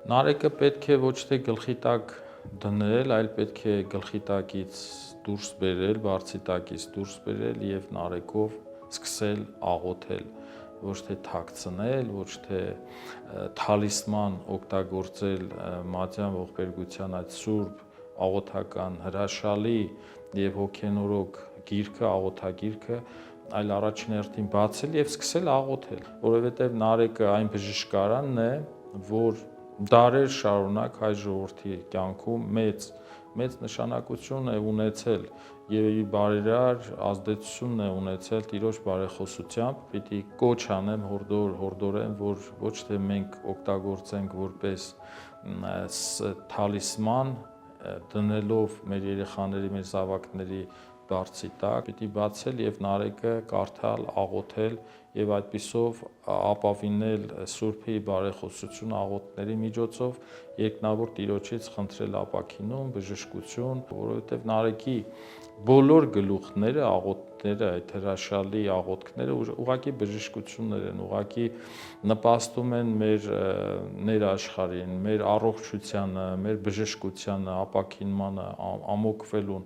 Նարեկը պետք է ոչ թե գլխի տակ դնել, այլ պետք է գլխի տակից դուրս բերել, բարձի տակից դուրս բերել եւ նարեկով սկսել աղոթել, ոչ թե թաքցնել, ոչ թե թալիսման օգտագործել մատյան ողբերգության այդ սուրբ աղոթական հրաշալի եւ հոգենորոգ գիրքը, աղոթագիրքը, այլ առաջին հերթին բացել եւ սկսել աղոթել, որովհետեւ նարեկը այն բժշկարանն է, որ դարեր շարունակ հայ ժողովրդի կյանքում մեծ նշանակություն է ունեցել եւ իր բարերար ազդեցությունն է ունեցել Տիրոջ բարեխոսությամբ, պիտի կոչ անեմ, հորդորեմ, որ ոչ թե մենք օգտագործենք որպես թալիսման, դնելով մեր երեխաների, մեր զավակների բարձի տակ, պիտի բացել եւ նարեկը կարդալ, աղոթել եւ այդպիսով ապավինել Սուրբի բարեխոսություն աղոթների միջոցով երկնավոր Տիրոջից խնդրել ապաքինում, բժշկություն, որովհետեւ նարեկի բոլոր գլուխները, աղոթները, այդ հրաշալի աղոթքները ուղղակի բժշկություններ են, ուղղակի նպաստում են մեր ներաշխարհին, մեր առողջությանը, մեր բժշկությանը, ապաքինմանը, ամոկվելուն